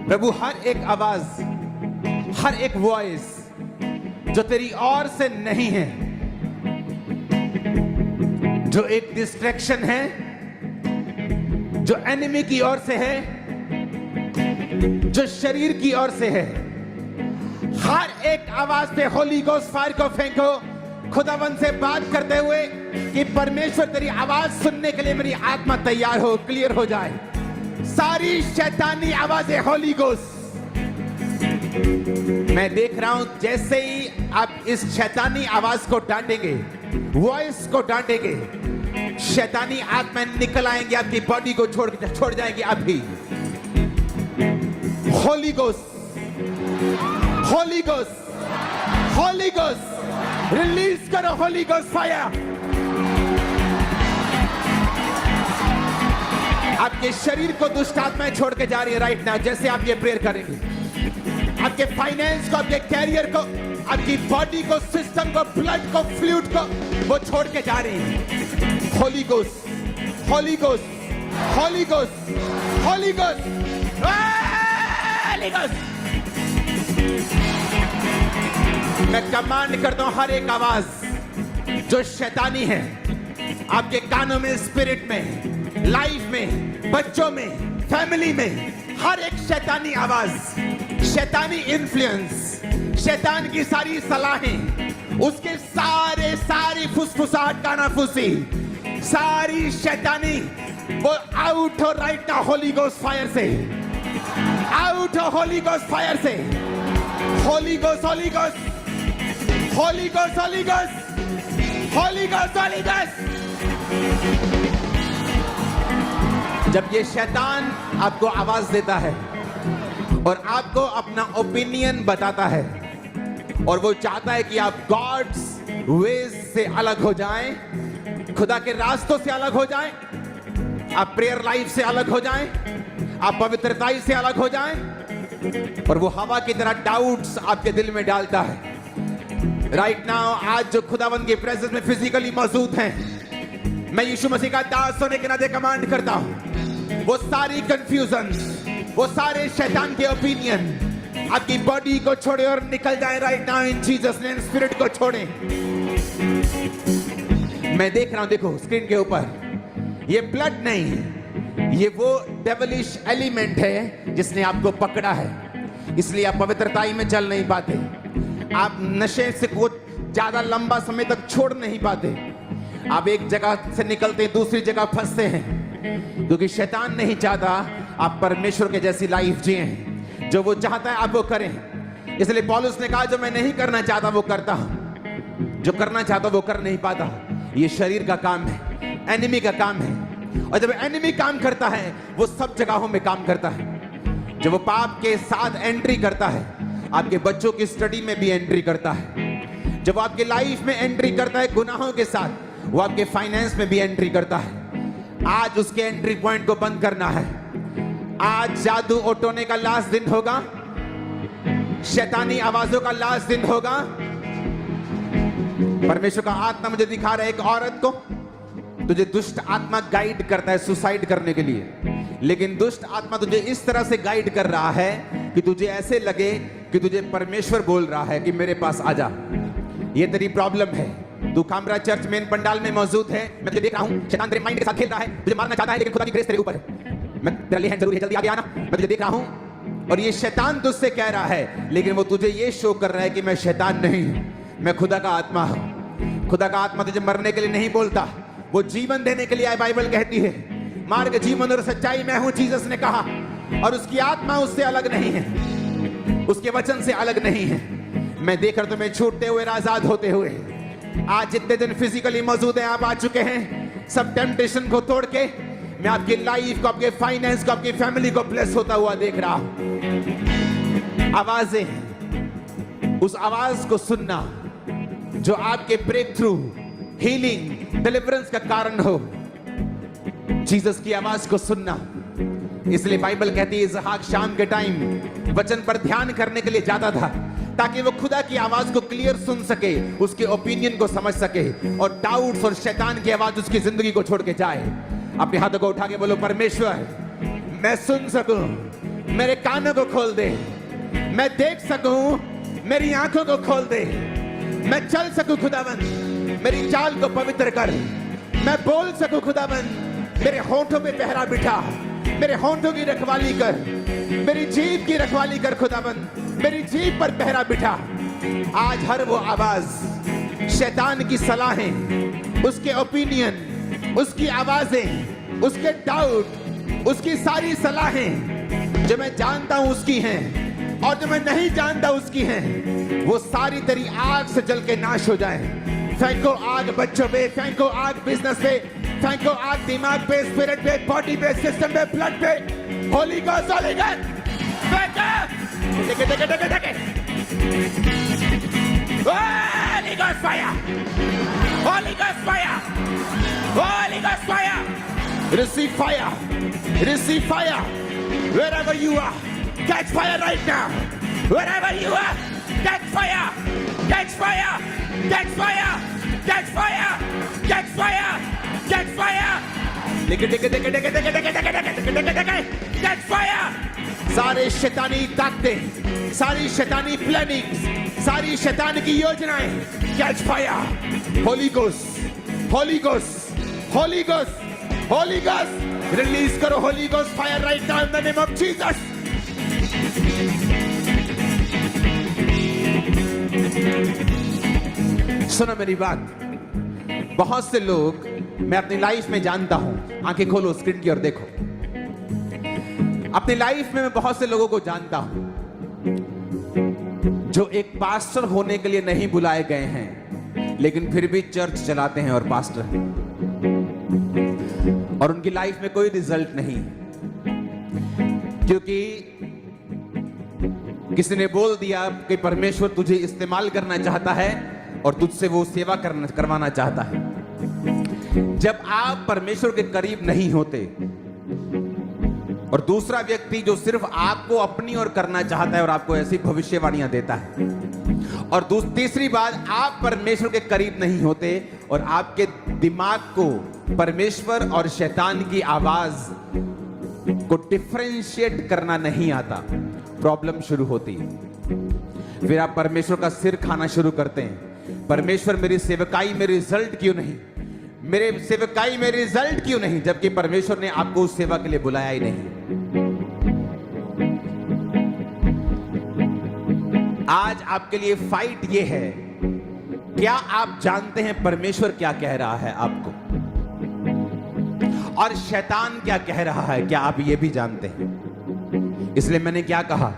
प्रभु हर एक आवाज, हर एक वॉइस जो तेरी ओर से नहीं है, जो एक डिस्ट्रैक्शन है, जो एनिमी की ओर से है, जो शरीर की ओर से है, हर एक आवाज पे होली गोस्ट फायर को फेंको, खुदावन से बात करते हुए कि परमेश्वर तेरी आवाज सुनने के लिए मेरी आत्मा तैयार हो, क्लियर हो जाए। सारी शैतानी आवाजें होली गोस्ट, मैं देख रहा हूं जैसे ही आप इस शैतानी आवाज को डांटेंगे, वॉइस को डांटेंगे, शैतानी आत्मा निकल आएंगे, आपकी बॉडी को छोड़ जाएंगे। अभी Holi ghost, Holi ghost, Holi ghost release करो, होली गोस्ट फायर। आपके शरीर को दुष्ट आत्माएं छोड़ के जा रही है राइट नाउ, जैसे आप ये प्रेयर करेंगे। आपके फाइनेंस को, आपके कैरियर को, आपकी बॉडी को, सिस्टम को, ब्लड को, फ्लूइड को वो छोड़ के जा रही है। Holi ghost, Holi ghost, Holi ghost, Holi ghost, Holi ghost. मैं कमांड करता हूं हर एक आवाज जो शैतानी है आपके कानों में, स्पिरिट में, लाइफ में, बच्चों में, फैमिली में, हर एक शैतानी आवाज, शैतानी इन्फ्लुएंस, शैतान की सारी सलाहें, उसके सारी फुसफुसाहट, कानाफूसी, सारी शैतानी वो आउट हो right now Holi ghost fire से, आउट हो होली गोस्ट फायर से। Holi ghost, Holi ghost, Holi ghost, Holi ghost, Holi ghost, Holi ghost. जब ये शैतान आपको आवाज देता है और आपको अपना ओपिनियन बताता है और वो चाहता है कि आप गॉड्स वेज से अलग हो जाएं, खुदा के रास्तों से अलग हो जाएं, आप प्रेयर लाइफ से अलग हो जाएं, आप पवित्रता से अलग हो जाएं, और वो हवा की तरह डाउट्स आपके दिल में डालता है। राइट नाउ आज जो खुदावंद की प्रेजेंस में फिजिकली मौजूद हैं, मैं यीशु मसीह का दास होने के नाते कमांड करता हूं, वो सारी कंफ्यूजन, वो सारे शैतान के ओपिनियन आपकी बॉडी को छोड़े और निकल जाए right now in Jesus name. Spirit को छोड़े। मैं देख रहा हूं, देखो स्क्रीन के ऊपर, ये ब्लड नहीं है, ये वो डेविलिश एलिमेंट है जिसने आपको पकड़ा है, इसलिए आप पवित्रताई में चल नहीं पाते, आप नशे से को ज्यादा लंबा समय तक छोड़ नहीं पाते, आप एक जगह से निकलते दूसरी जगह फंसते हैं, क्योंकि शैतान नहीं चाहता आप परमेश्वर के जैसी लाइफ जिए, जो वो चाहता है आप वो करें। इसलिए पौलुस ने कहा जो मैं नहीं करना चाहता वो करता हूं, जो करना चाहता वो कर नहीं पाता। ये शरीर का काम है, एनिमी का काम है, और जब एनिमी काम करता है वो सब जगहों में काम करता है। जब वो पाप के साथ एंट्री करता है, आपके बच्चों की स्टडी में भी एंट्री करता है, जब आपकी लाइफ में एंट्री करता है गुनाहों के साथ, वो आपके फाइनेंस में भी एंट्री करता है। आज उसके एंट्री पॉइंट को बंद करना है। आज जादू ओटोने का लास्ट दिन होगा, शैतानी आवाजों का लास्ट दिन होगा। परमेश्वर का आत्मा मुझे दिखा रहा है, एक औरत को तुझे दुष्ट आत्मा गाइड करता है सुसाइड करने के लिए, लेकिन दुष्ट आत्मा तुझे इस तरह से गाइड कर रहा है कि तुझे ऐसे लगे कि तुझे परमेश्वर बोल रहा है कि मेरे पास आजा। ये तेरी प्रॉब्लम है। तू कामरा चर्च मेन पंडाल में मौजूद है, मैं तुझे देख रहा हूं, शैतान तेरे माइंड के साथ खेल रहा है, तुझे मारना चाहता है, लेकिन खुदा की ग्रेस तेरे ऊपर है। मैं तेरा लिए जरूरी है, जल्दी आगे आना, मैं तुझे देख रहा हूं। और ये शैतान तुझसे कह रहा है, लेकिन वो तुझे ये शो कर रहा है कि मैं शैतान नहीं हूं, मैं खुदा का आत्मा हूं। खुदा का आत्मा तुझे मरने के लिए नहीं बोलता, वो जीवन देने के लिए आए। बाइबल कहती है मार्ग, जीवन और सच्चाई मैं हूं, जीसस ने कहा, और उसकी आत्मा उससे अलग नहीं है, उसके वचन से अलग नहीं है। मैं देख रहा तुम्हें छूटते हुए, आजाद होते हुए। आज जितने दिन फिजिकली मौजूद हैं, आप आ चुके हैं, सब टेम्पटेशन को तोड़ के मैं आपकी लाइफ को, आपके फाइनेंस को, आपकी फैमिली को ब्लेस होता हुआ देख रहा हूं। आवाजें, उस आवाज को सुनना जो आपके ब्रेक थ्रू, हीलिंग, डिलीवरेंस का कारण हो, जीसस की आवाज को सुनना। इसलिए बाइबल कहती है इसहाक शाम के टाइम वचन पर ध्यान करने के लिए जाता था, ताकि वो खुदा की आवाज को क्लियर सुन सके, उसके ओपिनियन को समझ सके, और डाउट्स और शैतान की आवाज उसकी जिंदगी को छोड़ के जाए। अपने हाथों को उठा के बोलो, परमेश्वर मैं सुन सकूं, मेरे कानों को खोल दे, मैं देख सकूं, मेरी आंखों को खोल दे, मैं चल सकूं खुदावन, मेरी चाल को पवित्र कर, मैं बोल सकूं खुदावन, मेरे होंठों पे पहरा बिठा, मेरे होंठों की रखवाली कर, मेरी जीभ की रखवाली कर खुदावन, मेरी जीभ पर पहरा बिठा। आज हर वो आवाज, शैतान की सलाहें, उसके ओपिनियन, उसकी आवाजें, उसके डाउट, उसकी सारी सलाहें जो मैं जानता हूं उसकी हैं और जो मैं नहीं जानता उसकी हैं, वो सारी तेरी आग से जल के नाश हो जाए। फेंको आग बच्चों पे, फेंको आग बिजनेस पे, फेंको आग दिमाग पे, स्पिरिट पे, बॉडी पे, सिस्टम पे, ब्लड पे। होली गॉस्ट, होली गॉस्ट, फेंको, टेके टेके टेके टेके, Holi ghost fire, Holi ghost fire, Holi ghost fire. Receive fire, receive fire, wherever you are, catch fire right now, wherever you are, catch fire, catch fire, catch fire, catch fire, catch fire, catch fire, catch fire। सारे शैतानी ताकतें, सारी शैतानी plannings, सारी शैतान की योजनाएं, catch fire, Holy Ghost, Holy Ghost, Holy Ghost, Holy Ghost, release करो Holy Ghost fire right now in the name of Jesus। सुनो मेरी बात, बहुत से लोग मैं अपनी लाइफ में जानता हूं, आंखें खोलो स्क्रीन की ओर देखो, अपनी लाइफ में मैं बहुत से लोगों को जानता हूं जो एक पास्टर होने के लिए नहीं बुलाए गए हैं, लेकिन फिर भी चर्च चलाते हैं और पास्टर हैं, और उनकी लाइफ में कोई रिजल्ट नहीं, क्योंकि किसी ने बोल दिया कि परमेश्वर तुझे इस्तेमाल करना चाहता है और तुझसे वो सेवा करवाना चाहता है। जब आप परमेश्वर के करीब नहीं होते और दूसरा व्यक्ति जो सिर्फ आपको अपनी ओर करना चाहता है और आपको ऐसी भविष्यवाणियां देता है, और तीसरी बात, आप परमेश्वर के करीब नहीं होते और आपके दिमाग को परमेश्वर और शैतान की आवाज को डिफरेंशिएट करना नहीं आता, प्रॉब्लम शुरू होती है। फिर आप परमेश्वर का सिर खाना शुरू करते हैं, परमेश्वर मेरी सेवकाई में रिजल्ट क्यों नहीं, मेरे सेवकाई में रिजल्ट क्यों नहीं, जबकि परमेश्वर ने आपको उस सेवा के लिए बुलाया ही नहीं। आज आपके लिए फाइट ये है, क्या आप जानते हैं परमेश्वर क्या कह रहा है आपको और शैतान क्या कह रहा है, क्या आप ये भी जानते हैं? इसलिए मैंने क्या कहा,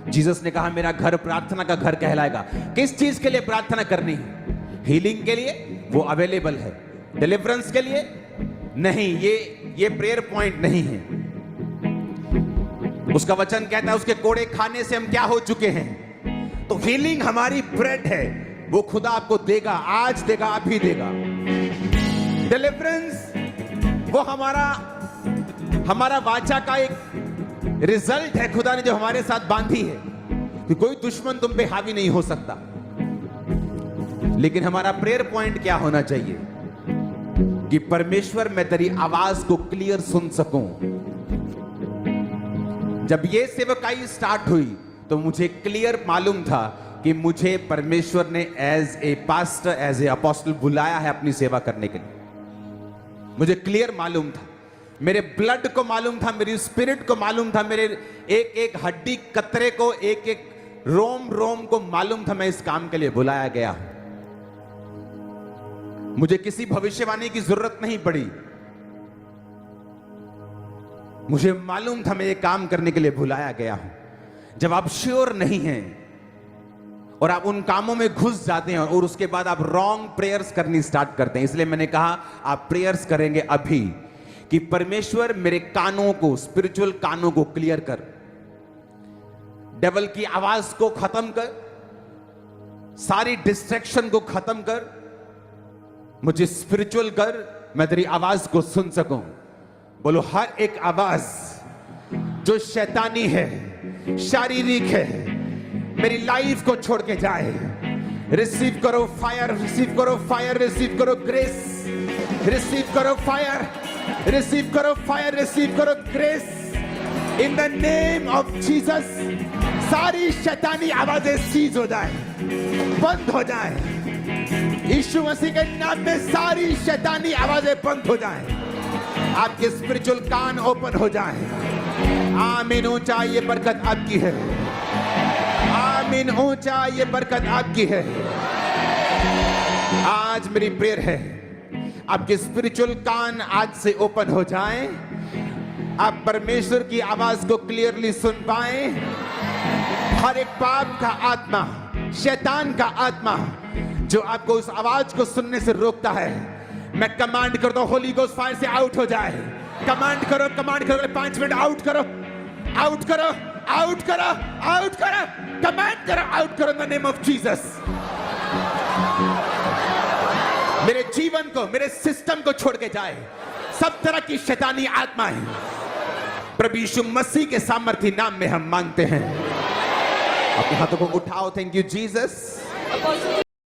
जीसस ने कहा मेरा घर प्रार्थना का घर कहलाएगा। किस चीज के लिए प्रार्थना करनी है? हीलिंग के लिए, वो अवेलेबल है। डिलीवरेंस के लिए नहीं, ये प्रेयर पॉइंट नहीं है। उसका वचन कहता है उसके कोड़े खाने से हम क्या हो चुके हैं। तो हीलिंग हमारी ब्रेड है, वो खुदा आपको देगा, आज देगा, अभी देगा। डिलीवरेंस वो हमारा वाचा का एक रिजल्ट है, खुदा ने जो हमारे साथ बांधी है कि कोई दुश्मन तुम पे हावी नहीं हो सकता। लेकिन हमारा प्रेयर पॉइंट क्या होना चाहिए कि परमेश्वर मैं तेरी आवाज को क्लियर सुन सकूं। जब ये सेवकाई स्टार्ट हुई तो मुझे क्लियर मालूम था कि मुझे परमेश्वर ने as a pastor, as a apostle बुलाया है अपनी सेवा करने के लिए। मुझे क्लियर मालूम था, मेरे ब्लड को मालूम था, मेरी स्पिरिट को मालूम था, मेरे एक एक हड्डी कतरे को, एक एक रोम रोम को मालूम था मैं इस काम के लिए बुलाया गया हूं। मुझे किसी भविष्यवाणी की जरूरत नहीं पड़ी, मुझे मालूम था मैं ये काम करने के लिए बुलाया गया हूं। जब आप श्योर नहीं हैं और आप उन कामों में घुस जाते हैं और उसके बाद आप रॉन्ग प्रेयर्स करनी स्टार्ट करते हैं, इसलिए मैंने कहा आप प्रेयर्स करेंगे अभी कि परमेश्वर मेरे कानों को, स्पिरिचुअल कानों को क्लियर कर, डेविल की आवाज को खत्म कर, सारी डिस्ट्रैक्शन को खत्म कर, मुझे स्पिरिचुअल कर, मैं तेरी आवाज को सुन सकूं। बोलो हर एक आवाज जो शैतानी है, शारीरिक है, मेरी लाइफ को छोड़ के जाए। रिसीव करो फायर, रिसीव करो फायर, रिसीव करो ग्रेस, रिसीव करो फायर, रिसीव करो फायर, रिसीव करो grace, in the name of Jesus सारी शैतानी आवाजें सीज हो जाए, बंद हो जाए। यीशु मसीह के नाम में सारी शैतानी आवाजें बंद हो जाए, आपके स्पिरिचुअल कान ओपन हो जाए। आमीन। ऊंचा ये बरकत आपकी है। आमीन। ऊंचा ये बरकत आपकी है। आज मेरी प्रेयर है आपके स्पिरिचुअल कान आज से ओपन हो जाएं, आप परमेश्वर की आवाज को क्लियरली सुन पाएं। हर एक पाप का आत्मा, शैतान का आत्मा जो आपको उस आवाज को सुनने से रोकता है, मैं कमांड करता हूं होली गोस्ट फायर से आउट हो जाए। कमांड करो, कमांड करो, 5 मिनट आउट करो, आउट करो, आउट करो, आउट करो, कमांड करो, आउट करो in the name of Jesus. मेरे जीवन को, मेरे सिस्टम को छोड़ के जाए सब तरह की शैतानी आत्माएं, प्रभु यीशु मसीह के सामर्थी नाम में हम मांगते हैं। अपने हाथों को उठाओ। Thank you Jesus.